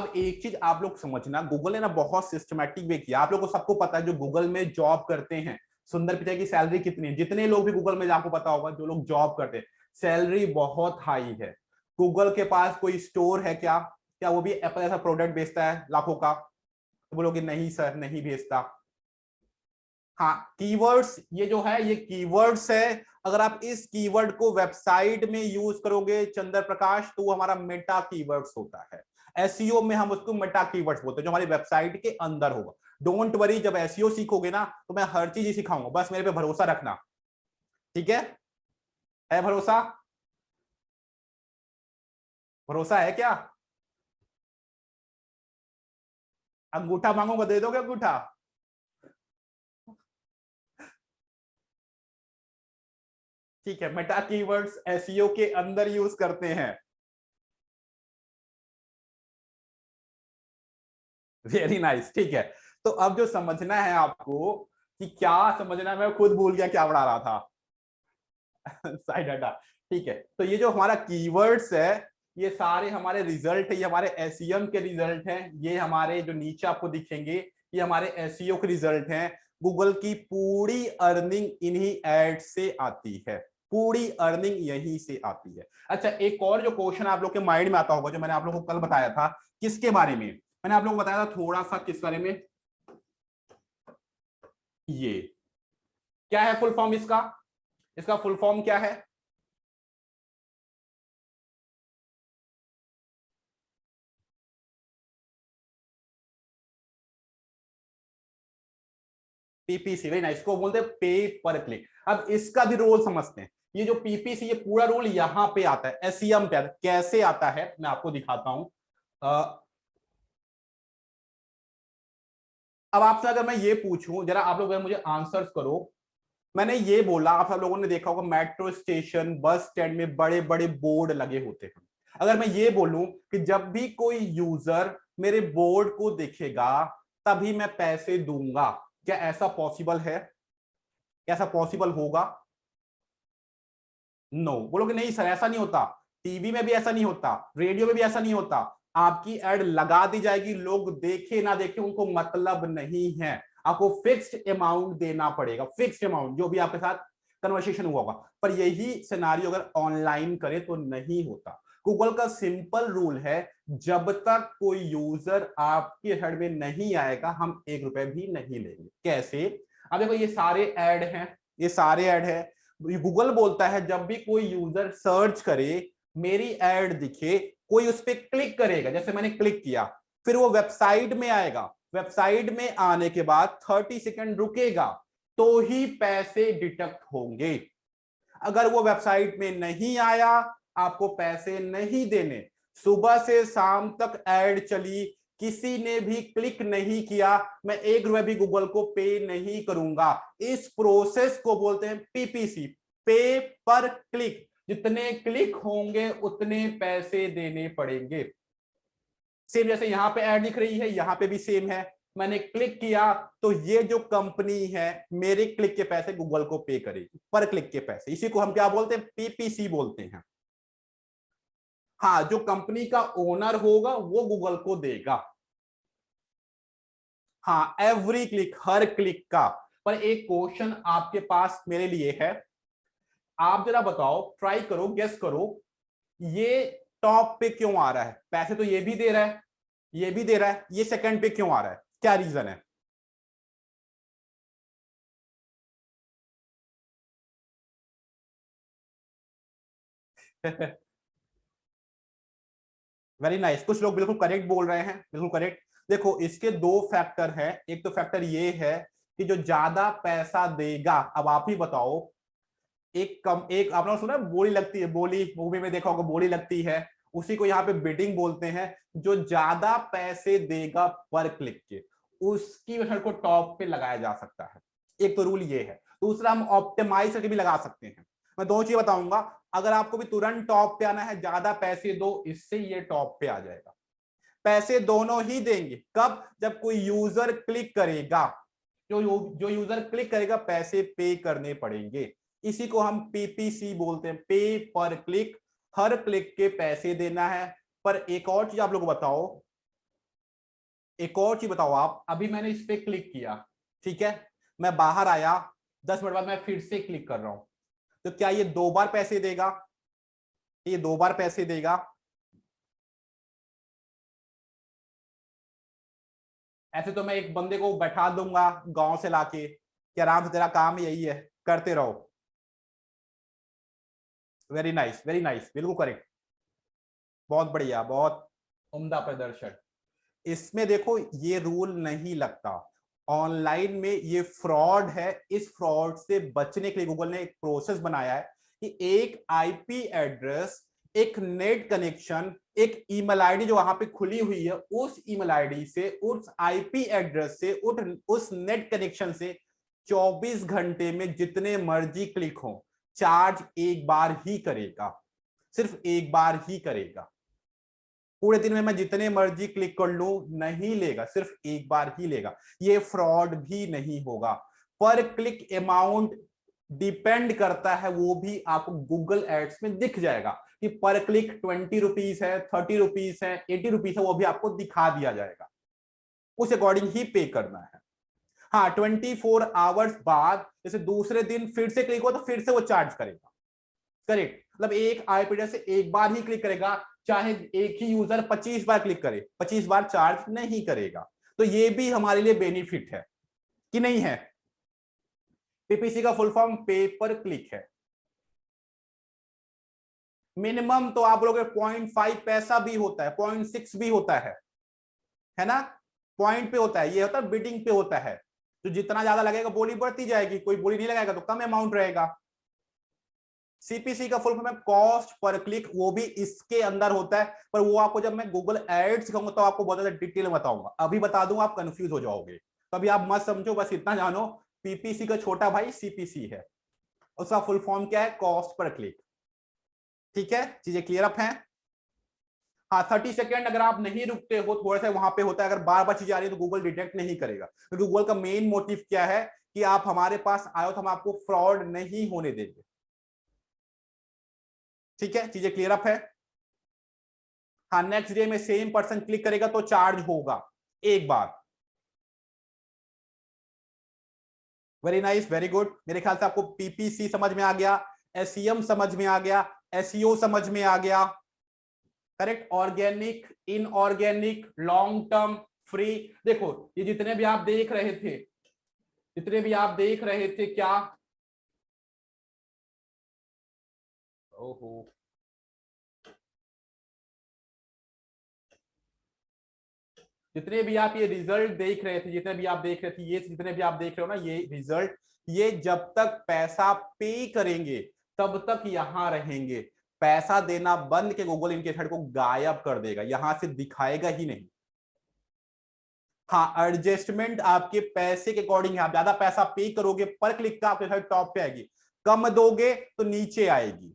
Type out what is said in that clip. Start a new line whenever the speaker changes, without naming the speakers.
अब एक चीज आप लोग समझना, गूगल ने ना बहुत सिस्टमैटिक वे किया। आप लोगों को सबको पता है जो गूगल में जॉब करते हैं, सुंदर पिचाई की सैलरी कितनी है? जितने लोग भी गूगल में, आपको पता होगा जो लोग जॉब करते हैं, सैलरी बहुत हाई है। गूगल के पास कोई स्टोर है क्या? क्या वो भी एप्पल ऐसा प्रोडक्ट बेचता है लाखों का? तो बोलोगे नहीं सर, नहीं बेचता। हाँ, कीवर्ड्स ये जो है ये कीवर्ड्स है। अगर आप इस कीवर्ड को वेबसाइट में यूज करोगे चंद्र प्रकाश, तो वो हमारा मेटा कीवर्ड्स होता है। एसईओ में हम उसको मेटा कीवर्ड्स बोलते हैं, जो हमारी वेबसाइट के अंदर होगा। डोंट वरी, जब एसईओ सीखोगे ना तो मैं हर चीज ही सिखाऊंगा, बस मेरे पे भरोसा रखना। ठीक है भरोसा? भरोसा है क्या? अंगूठा मांगूंगा, दे दोगे अंगूठा? ठीक है, मेटा कीवर्ड्स एसईओ के अंदर यूज करते हैं। Very nice. ठीक है, तो अब जो समझना है आपको कि क्या समझना है, मैं खुद भूल गया क्या पढ़ा रहा था। Side data. ठीक है, तो ये जो हमारा कीवर्ड्स है, ये सारे हमारे रिजल्ट है, ये हमारे एसईएम के रिजल्ट हैं। ये हमारे जो नीचे आपको दिखेंगे, ये हमारे एसईओ के रिजल्ट हैं। गूगल की पूरी अर्निंग इन्हीं एड से आती है, पूरी अर्निंग यहीं से आती है। अच्छा, एक और जो क्वेश्चन आप लोग के माइंड में आता होगा, जो मैंने आप लोगों को कल बताया था, किसके बारे में? मैंने आप लोगों को बताया था थोड़ा सा, किस बारे में? ये क्या है फुल फॉर्म इसका? इसका फुल फॉर्म क्या है? PPC, very nice. इसको बोलते हैं पे पर क्लिक। अब इसका भी रोल समझते हैं। ये जो पीपीसी, ये पूरा रोल यहां पे आता है, एसईएम पे आता है। कैसे आता है मैं आपको दिखाता हूं। अब आपसे अगर मैं ये पूछूं, जरा आप लोग मुझे आंसर्स करो। मैंने ये बोला, आप सब लोगों ने देखा होगा मेट्रो स्टेशन, बस स्टैंड में बड़े बड़े बोर्ड लगे होते हैं। अगर मैं ये बोलूं कि जब भी कोई यूजर मेरे बोर्ड को देखेगा तभी मैं पैसे दूंगा, क्या ऐसा पॉसिबल है? ऐसा पॉसिबल होगा? नो। बोलोगे नहीं सर ऐसा नहीं होता, टीवी में भी ऐसा नहीं होता, रेडियो में भी ऐसा नहीं होता। आपकी एड लगा दी जाएगी, लोग देखे ना देखे उनको मतलब नहीं है। आपको फिक्स्ड अमाउंट देना पड़ेगा, फिक्स्ड अमाउंट, जो भी आपके साथ कन्वर्सेशन हुआ होगा। पर यही सिनारियो अगर ऑनलाइन करे तो नहीं होता। गूगल का सिंपल रूल है, जब तक कोई यूजर आपके हेड में नहीं आएगा हम 1 रुपए भी नहीं लेंगे। कैसे? अब देखो ये सारे ऐड हैं, ये सारे ऐड है। गूगल बोलता है जब भी कोई यूजर सर्च करे, मेरी एड दिखे, कोई उस पर क्लिक करेगा, जैसे मैंने क्लिक किया, फिर वो वेबसाइट में आएगा, वेबसाइट में आने के बाद 30 सेकंड रुकेगा, तो ही पैसे डिडक्ट होंगे। अगर वो वेबसाइट में नहीं आया, आपको पैसे नहीं देने। सुबह से शाम तक एड चली, किसी ने भी क्लिक नहीं किया, मैं 1 रुपए भी गूगल को पे नहीं करूंगा। इस प्रोसेस को बोलते हैं पीपीसी, पे पर क्लिक। जितने क्लिक होंगे उतने पैसे देने पड़ेंगे। सेम जैसे यहां पे ऐड दिख रही है, यहां पे भी सेम है। मैंने क्लिक किया तो ये जो कंपनी है मेरे क्लिक के पैसे गूगल को पे करेगी, पर क्लिक के पैसे। इसी को हम क्या बोलते हैं? पीपीसी बोलते हैं। हाँ, जो कंपनी का ओनर होगा वो गूगल को देगा। हाँ, एवरी क्लिक, हर क्लिक का। पर एक क्वेश्चन आपके पास मेरे लिए है, आप जरा बताओ, ट्राई करो, गेस करो, ये टॉप पे क्यों आ रहा है? पैसे तो ये भी दे रहा है, ये भी दे रहा है, ये सेकंड पे क्यों आ रहा है? क्या रीजन है? Very nice. कुछ लोग बिल्कुल करेक्ट बोल रहे हैं, बिल्कुल करेक्ट। देखो इसके दो फैक्टर हैं। एक तो फैक्टर ये है कि जो ज्यादा पैसा देगा, अब आप ही बताओ, एक आपने सुना है, बोली लगती है, बोली मूवी में देखा होगा, बोली लगती है, उसी को यहाँ पे बिडिंग बोलते हैं। जो ज्यादा पैसे देगा पर क्लिक के, उसकी वेबसाइट को टॉप पे लगाया जा सकता है। एक तो रूल ये है। दूसरा, हम ऑप्टिमाइज करके भी लगा सकते हैं। मैं दो चीज बताऊंगा। अगर आपको भी तुरंत टॉप पे आना है, ज्यादा पैसे दो, इससे ये टॉप पे आ जाएगा। पैसे दोनों ही देंगे, कब? जब कोई यूजर क्लिक करेगा, जो यूजर क्लिक करेगा पैसे पे करने पड़ेंगे। इसी को हम पीपीसी बोलते हैं, पे पर क्लिक। हर क्लिक के पैसे देना है। पर एक और चीज आप लोग बताओ, एक और चीज बताओ आप, अभी मैंने इस पे क्लिक किया, ठीक है, मैं बाहर आया, 10 मिनट बाद मैं फिर से क्लिक कर रहा हूं, तो क्या ये 2 बार पैसे देगा? ये 2 बार पैसे देगा? ऐसे तो मैं एक बंदे को बैठा दूंगा गांव से लाके कि आराम से तेरा काम यही है, करते रहो। वेरी नाइस, वेरी नाइस, बिल्कुल करेक्ट, बहुत बढ़िया, बहुत उम्दा प्रदर्शन। इसमें देखो ये रूल नहीं लगता, ऑनलाइन में ये फ्रॉड है। इस फ्रॉड से बचने के लिए गूगल ने एक प्रोसेस बनाया है कि एक आईपी एड्रेस, एक नेट कनेक्शन, एक ईमेल आईडी जो वहां पे खुली हुई है, उस ईमेल आईडी से, उस आईपी एड्रेस से, उस नेट कनेक्शन से 24 घंटे में जितने मर्जी क्लिक हो, चार्ज एक बार ही करेगा, सिर्फ एक बार ही करेगा। पूरे दिन में मैं जितने मर्जी क्लिक कर लूं नहीं लेगा, सिर्फ एक बार ही लेगा। ये फ्रॉड भी नहीं होगा। पर क्लिक अमाउंट डिपेंड करता है, वो भी आपको गूगल एड्स में दिख जाएगा कि पर क्लिक 20 रुपीज है, 30 रुपीज है, 80 रुपीज है, वो भी आपको दिखा दिया जाएगा, उस अकॉर्डिंग ही पे करना है। हाँ, 24 आवर्स बाद जैसे दूसरे दिन फिर से क्लिक हो तो फिर से वो चार्ज करेगा। करेक्ट, मतलब एक आईपी एड्रेस से एक बार ही क्लिक करेगा, चाहे एक ही यूजर 25 बार क्लिक करे, 25 बार चार्ज नहीं करेगा। तो ये भी हमारे लिए बेनिफिट है कि नहीं है? पीपीसी का फुल फॉर्म पे पर क्लिक है। मिनिमम तो आप बोलोगे 0.5 पैसा भी होता है, 0.6 भी होता है ना? पॉइंट पे होता है, ये होता है बिडिंग पे होता है। तो जितना ज्यादा लगेगा बोली बढ़ती जाएगी, कोई बोली नहीं लगाएगा तो कम अमाउंट रहेगा। सीपीसी का फुल फॉर्म है कॉस्ट पर क्लिक, वो भी इसके अंदर होता है, पर वो आपको जब मैं गूगल एड्स सिखाऊंगा तो आपको बहुत ज्यादा डिटेल में बताऊंगा, अभी बता दूंगा आप कंफ्यूज हो जाओगे, तो अभी आप मत समझो, बस इतना जानो पीपीसी का छोटा भाई सीपीसी है, उसका फुल फॉर्म क्या है? Cost per click. ठीक है, चीजें क्लियर अप हैं? हाँ, 30 सेकेंड अगर आप नहीं रुकते हो, थोड़ा सा वहां पे होता है, अगर बार बार चीजें आ रही है तो गूगल डिटेक्ट नहीं करेगा। तो गूगल का मेन मोटिव क्या है कि आप हमारे पास आए हो तो हम आपको फ्रॉड नहीं होने देंगे। ठीक है, चीजें क्लियर अप है? हाँ, नेक्स्ट डे में सेम पर्सन क्लिक करेगा तो चार्ज होगा एक बार। Very nice, very good. मेरे ख्याल से आपको पीपीसी समझ में आ गया, एसईएम समझ में आ गया, एसईओ समझ में आ गया। Correct, organic, inorganic, long term, free. देखो ये जितने भी आप देख रहे थे, जितने भी आप देख रहे थे क्या, ओहो, जितने भी आप ये रिजल्ट देख रहे थे, जितने भी आप देख रहे थे, ये जितने भी आप देख रहे हो ना, ये रिजल्ट, ये जब तक पैसा पे करेंगे तब तक यहां रहेंगे। पैसा देना बंद के गूगल इनके हेड को गायब कर देगा, यहां से दिखाएगा ही नहीं। हाँ, एडजस्टमेंट आपके पैसे के अकॉर्डिंग है, आप ज्यादा पैसा पे करोगे पर क्लिक का आपके साइड टॉप पे आएगी, कम दोगे तो नीचे आएगी।